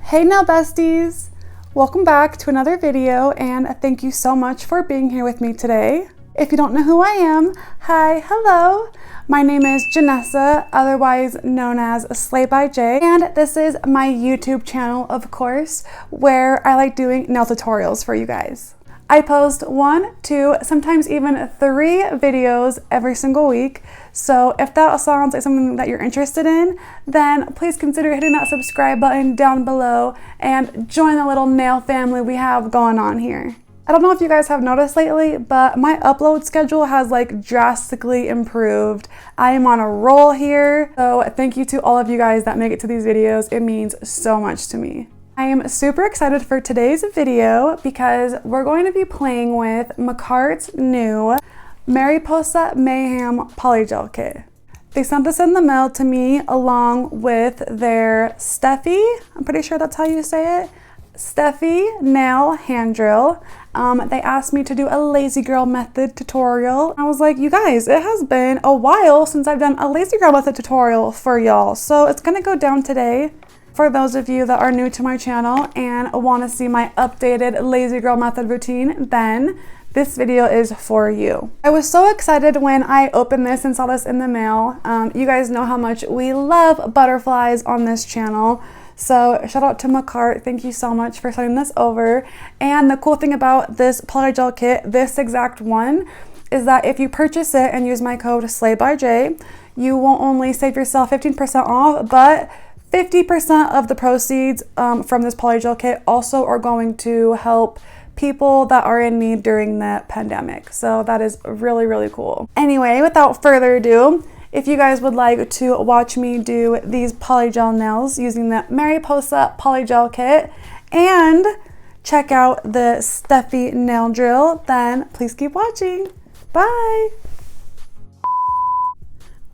Hey nail besties! Welcome back to another video and thank you so much for being here with me today. If you don't know who I am, hi, hello! My name is Janessa, otherwise known as Slay by J, and this is my YouTube channel, of course, where I like doing nail tutorials for you guys. I post 1, 2, sometimes even 3 videos every single week. So if that sounds like something that you're interested in, then please consider hitting that subscribe button down below and join the little nail family we have going on here. I don't know if you guys have noticed lately, but my upload schedule has like drastically improved. I am on a roll here. So thank you to all of you guys that make it to these videos. It means so much to me. I am super excited for today's video because we're going to be playing with Makartt's new MARIPOSA Mayhem Polygel kit. They sent this in the mail to me along with their Steffi, I'm pretty sure that's how you say it, Steffi nail hand drill. They asked me to do a LazyGirl method tutorial. I was like, you guys, it has been a while since I've done a LazyGirl method tutorial for y'all, so it's gonna go down today. For those of you that are new to my channel and want to see my updated LazyGirl method routine, then this video is for you. I was so excited when I opened this and saw this in the mail. You guys know how much we love butterflies on this channel. So shout out to Makartt, thank you so much for sending this over. And the cool thing about this polygel kit, this exact one, is that if you purchase it and use my code SLAYBYJ, you won't only save yourself 15% off, but 50% of the proceeds from this polygel kit also are going to help people that are in need during the pandemic. So that is really, really cool. Anyway, without further ado, if you guys would like to watch me do these polygel nails using the MARIPOSA polygel kit and check out the Steffi nail drill, then please keep watching. Bye!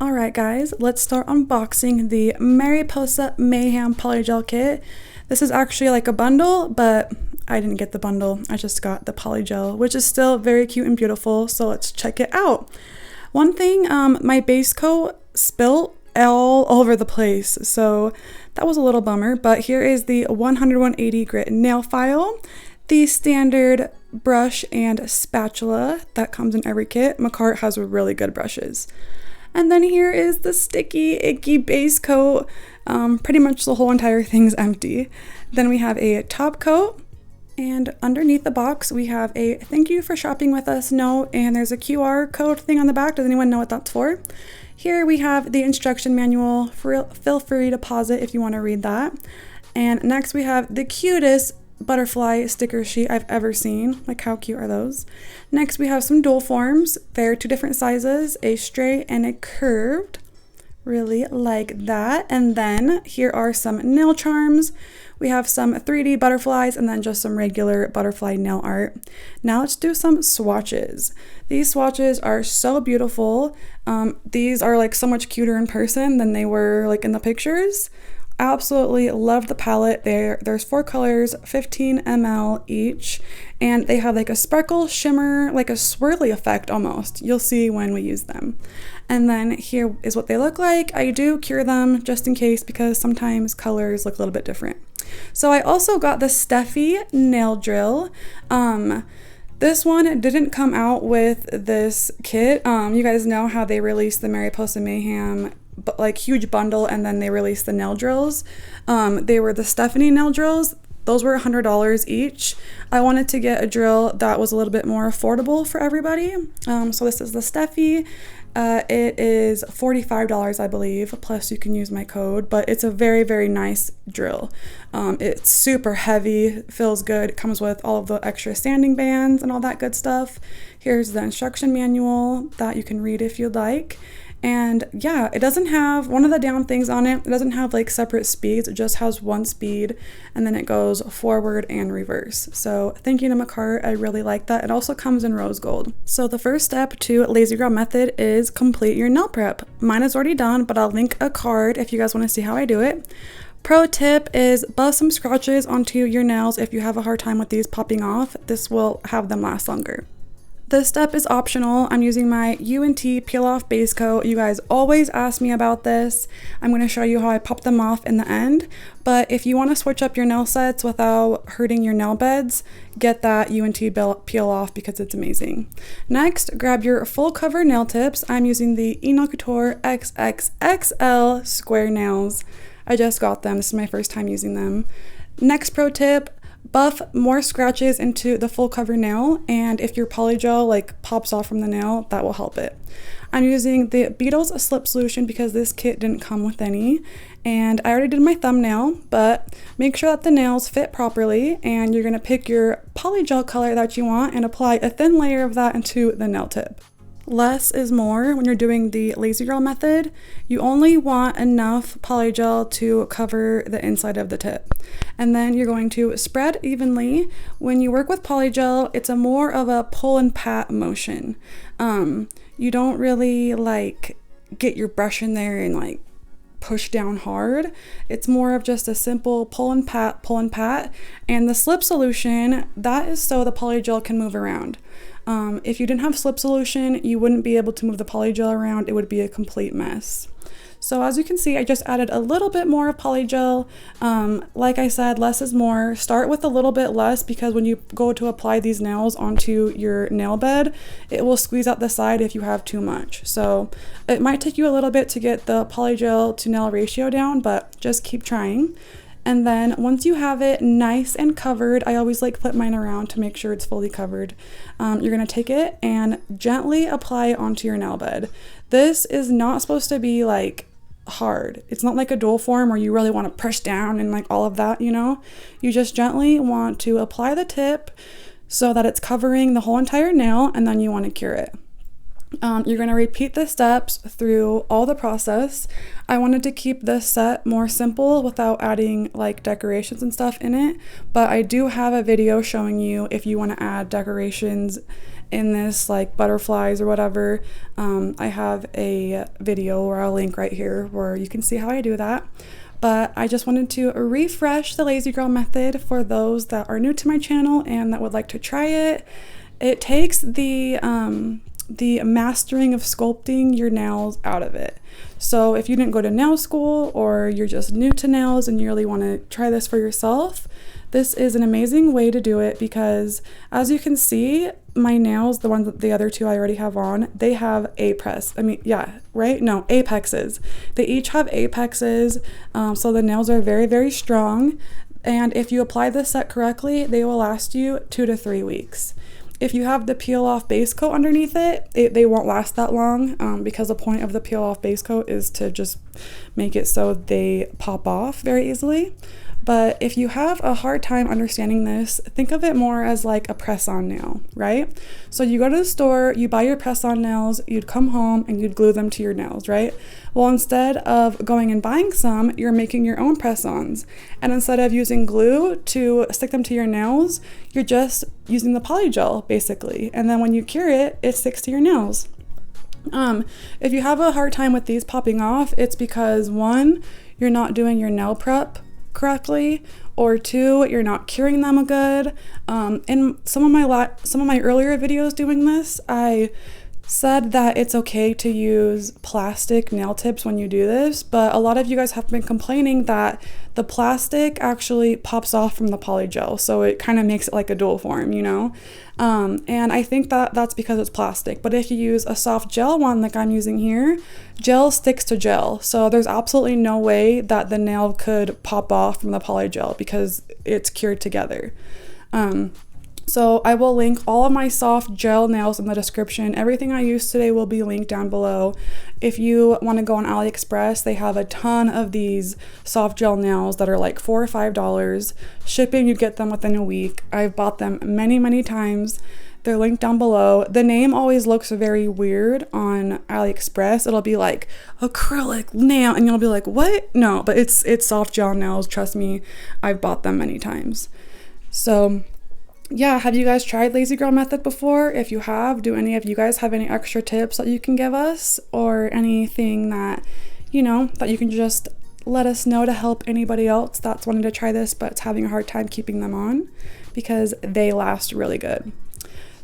Alright guys, let's start unboxing the MARIPOSA Mayhem Polygel Kit. This is actually like a bundle, but I didn't get the bundle. I just got the polygel, which is still very cute and beautiful, so let's check it out. One thing, my base coat spilled all over the place, so that was a little bummer, but here is the 180 grit nail file, the standard brush and spatula that comes in every kit. Makartt has really good brushes. And then here is the sticky, icky base coat. Pretty much the whole entire thing's empty. Then we have a top coat, and underneath the box we have a thank you for shopping with us note, and there's a QR code thing on the back. Does anyone know what that's for? Here we have the instruction manual. Feel free to pause it if you want to read that. And next we have the cutest butterfly sticker sheet I've ever seen. Like, how cute are those? Next we have some dual forms. They're 2 different sizes, a straight and a curved. Really like that. And then here are some nail charms. We have some 3D butterflies and then just some regular butterfly nail art. Now let's do some swatches. These swatches are so beautiful. These are like so much cuter in person than they were like in the pictures. Absolutely love the palette. There's 4 colors, 15 ml each, and they have like a sparkle, shimmer, like a swirly effect almost. You'll see when we use them. And then here is what they look like. I do cure them just in case because sometimes colors look a little bit different. So I also got the Steffi nail drill. This one didn't come out with this kit. You guys know how they released the MARIPOSA Mayhem like huge bundle and then they released the nail drills. They were the Stephanie nail drills. Those were $100 each. I wanted to get a drill that was a little bit more affordable for everybody. So this is the Steffi. It is $45, I believe, plus you can use my code, but it's a very, very nice drill. It's super heavy, feels good. It comes with all of the extra sanding bands and all that good stuff. Here's the instruction manual that you can read if you'd like. And yeah, it doesn't have, one of the down things on it, it doesn't have like separate speeds, it just has one speed and then it goes forward and reverse. So thank you to Makartt, I really like that. It also comes in rose gold. So the first step to LazyGirl method is complete your nail prep. Mine is already done, but I'll link a card if you guys want to see how I do it. Pro tip is buff some scratches onto your nails if you have a hard time with these popping off. This will have them last longer. This step is optional. I'm using my U&T peel off base coat. You guys always ask me about this. I'm going to show you how I pop them off in the end. But if you want to switch up your nail sets without hurting your nail beds, get that U&T peel off because it's amazing. Next, grab your full cover nail tips. I'm using the Nail Couture XXXL square nails. I just got them. This is my first time using them. Next pro tip, buff more scratches into the full cover nail, and if your polygel like pops off from the nail, that will help it. I'm using the Beetles slip solution because this kit didn't come with any, and I already did my thumbnail, but make sure that the nails fit properly, and you're going to pick your polygel color that you want and apply a thin layer of that into the nail tip. Less is more when you're doing the LazyGirl method. You only want enough polygel to cover the inside of the tip. And then you're going to spread evenly. When you work with polygel, it's a more of a pull and pat motion. You don't really like get your brush in there and like push down hard. It's more of just a simple pull and pat, pull and pat. And the slip solution, that is so the polygel can move around. If you didn't have slip solution, you wouldn't be able to move the polygel around. It would be a complete mess. So as you can see, I just added a little bit more of polygel. Like I said, less is more. Start with a little bit less because when you go to apply these nails onto your nail bed, it will squeeze out the side if you have too much. So it might take you a little bit to get the polygel to nail ratio down, but just keep trying. And then once you have it nice and covered, I always like flip mine around to make sure it's fully covered. You're gonna take it and gently apply it onto your nail bed. This is not supposed to be like hard. It's not like a dual form where you really want to push down and like all of that, you know? You just gently want to apply the tip so that it's covering the whole entire nail, and then you want to cure it. You're going to repeat the steps through all the process. I wanted to keep this set more simple without adding like decorations and stuff in it, but I do have a video showing you if you want to add decorations in this, like butterflies or whatever. I have a video where I'll link right here where you can see how I do that. But I just wanted to refresh the LazyGirl method for those that are new to my channel and that would like to try it. It takes the mastering of sculpting your nails out of it. So if you didn't go to nail school or you're just new to nails and you really want to try this for yourself, this is an amazing way to do it because as you can see, my nails, the ones that the other two I already have on, they have apexes. They each have apexes, so the nails are very, very strong. And if you apply this set correctly, they will last you 2 to 3 weeks. If you have the peel off base coat underneath they won't last that long because the point of the peel off base coat is to just make it so they pop off very easily. But if you have a hard time understanding this, think of it more as like a press-on nail, right? So you go to the store, you buy your press-on nails, you'd come home and you'd glue them to your nails, right? Well, instead of going and buying some, you're making your own press-ons. And instead of using glue to stick them to your nails, you're just using the polygel, basically. And then when you cure it, it sticks to your nails. If you have a hard time with these popping off, it's because 1, you're not doing your nail prep correctly, or 2, you're not curing them good. In some of my earlier videos doing this, I said that it's okay to use plastic nail tips when you do this, but a lot of you guys have been complaining that the plastic actually pops off from the polygel, so it kind of makes it like a dual form, you know? And I think that that's because it's plastic, but if you use a soft gel one like I'm using here, gel sticks to gel, so there's absolutely no way that the nail could pop off from the polygel because it's cured together. So I will link all of my soft gel nails in the description. Everything I used today will be linked down below. If you want to go on AliExpress, they have a ton of these soft gel nails that are like $4 or $5. Shipping, you get them within a week. I've bought them many, many times. They're linked down below. The name always looks very weird on AliExpress. It'll be like acrylic nail and you'll be like, what? No, but it's soft gel nails. Trust me, I've bought them many times. So yeah, have you guys tried LazyGirl method before? If you have, do any of you guys have any extra tips that you can give us, or anything that, you know, that you can just let us know to help anybody else that's wanting to try this but having a hard time keeping them on, because they last really good.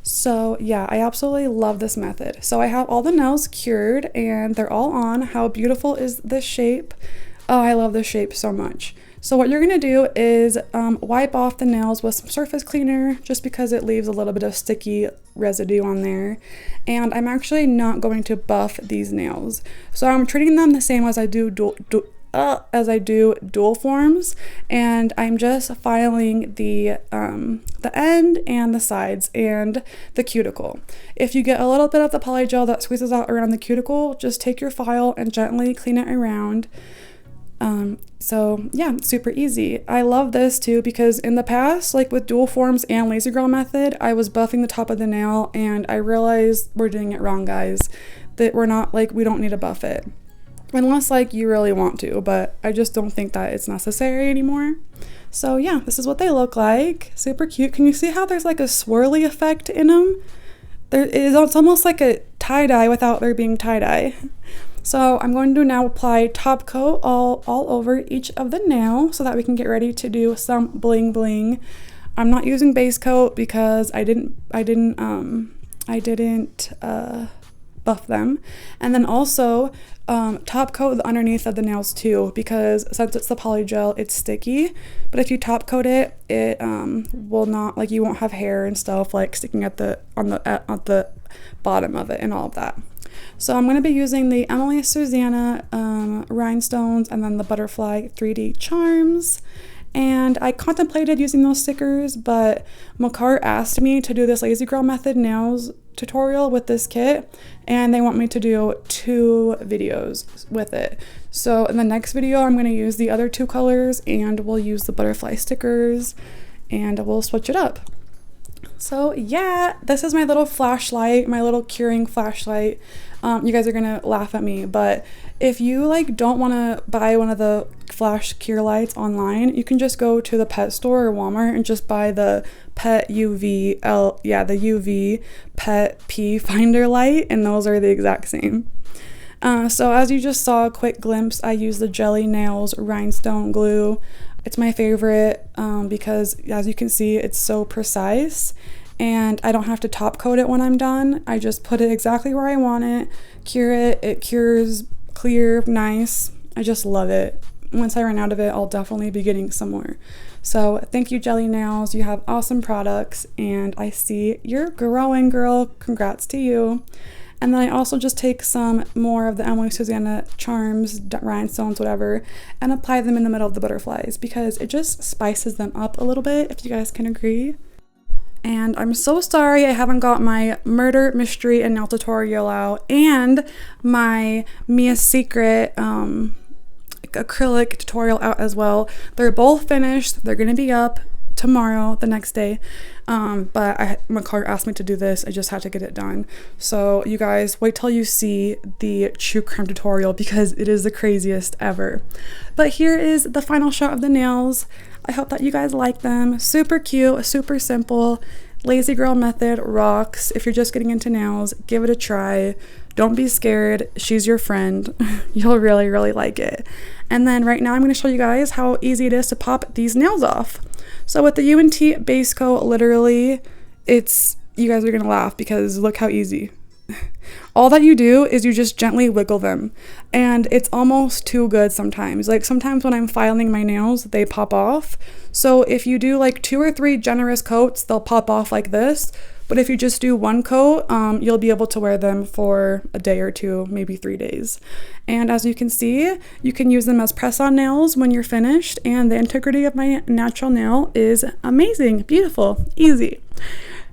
So yeah, I absolutely love this method. So I have all the nails cured and they're all on. How beautiful is this shape? Oh, I love this shape so much. So what you're gonna do is wipe off the nails with some surface cleaner, just because it leaves a little bit of sticky residue on there. And I'm actually not going to buff these nails. So I'm treating them the same as I do dual forms, and I'm just filing the end and the sides and the cuticle. If you get a little bit of the polygel that squeezes out around the cuticle, just take your file and gently clean it around. So yeah, super easy. I love this too because in the past, like with dual forms and LazyGirl method, I was buffing the top of the nail and I realized we're doing it wrong, guys. That we don't need to buff it. Unless like you really want to, but I just don't think that it's necessary anymore. So yeah, this is what they look like. Super cute. Can you see how there's like a swirly effect in them? It's almost like a tie-dye without there being tie-dye. So I'm going to now apply top coat all over each of the nail so that we can get ready to do some bling bling. I'm not using base coat because I didn't buff them. And then also top coat the underneath of the nails too, because since it's the polygel, it's sticky. But if you top coat it, it will not, like, you won't have hair and stuff like sticking at the bottom of it and all of that. So I'm going to be using the Emily Susanna rhinestones and then the butterfly 3D charms. And I contemplated using those stickers, but Makartt asked me to do this LazyGirl method nails tutorial with this kit, and they want me to do 2 videos with it. So in the next video, I'm going to use the other 2 colors and we'll use the butterfly stickers and we'll switch it up. So yeah, this is my little flashlight, my little curing flashlight. You guys are gonna laugh at me, but if you like don't want to buy one of the flash cure lights online, you can just go to the pet store or Walmart and just buy the pet UV pet P finder light, and those are the exact same. So as you just saw a quick glimpse, I use the Jelly Nails rhinestone glue. It's my favorite because as you can see, it's so precise and I don't have to top coat it when I'm done. I just put it exactly where I want it, cure it. It cures clear, nice. I just love it. Once I run out of it, I'll definitely be getting some more. So thank you, Jelly Nails. You have awesome products and I see you're growing, girl. Congrats to you. And then I also just take some more of the Emily Susanna charms, rhinestones, whatever, and apply them in the middle of the butterflies because it just spices them up a little bit, if you guys can agree. And I'm so sorry I haven't got my murder, mystery, and nail tutorial out and my Mia's Secret acrylic tutorial out as well. They're both finished. They're going to be up tomorrow, the next day. But Makartt asked me to do this. I just had to get it done. So you guys wait till you see the True Crime tutorial because it is the craziest ever. But here is the final shot of the nails. I hope that you guys like them. Super cute, super simple. LazyGirl method rocks. If you're just getting into nails, give it a try. Don't be scared. She's your friend. You'll really, really like it. And then right now I'm going to show you guys how easy it is to pop these nails off. So with the UNT base coat, literally, you guys are going to laugh because look how easy. All that you do is you just gently wiggle them, and it's almost too good sometimes. Like sometimes when I'm filing my nails, they pop off. So if you do like 2 or 3 generous coats, they'll pop off like this. But if you just do 1 coat, you'll be able to wear them for a day or 2, maybe 3 days. And as you can see, you can use them as press-on nails when you're finished, and the integrity of my natural nail is amazing, beautiful, easy.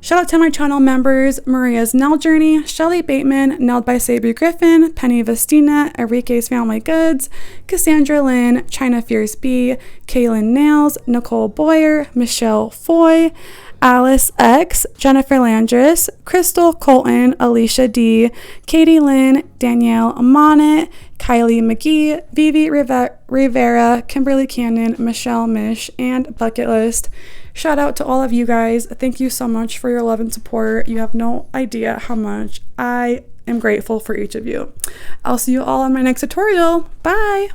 Shout out to my channel members, Maria's Nail Journey, Shelly Bateman, Nailed by Sabri Griffin, Penny Vestina, Enrique's Family Goods, Cassandra Lynn, China Fierce B, Kaylin Nails, Nicole Boyer, Michelle Foy, Alice X, Jennifer Landris, Crystal Colton, Alicia D, Katie Lynn, Danielle Monnet, Kylie McGee, Vivi Rivera, Kimberly Cannon, Michelle Mish, and Bucket List. Shout out to all of you guys. Thank you so much for your love and support. You have no idea how much I am grateful for each of you. I'll see you all on my next tutorial. Bye!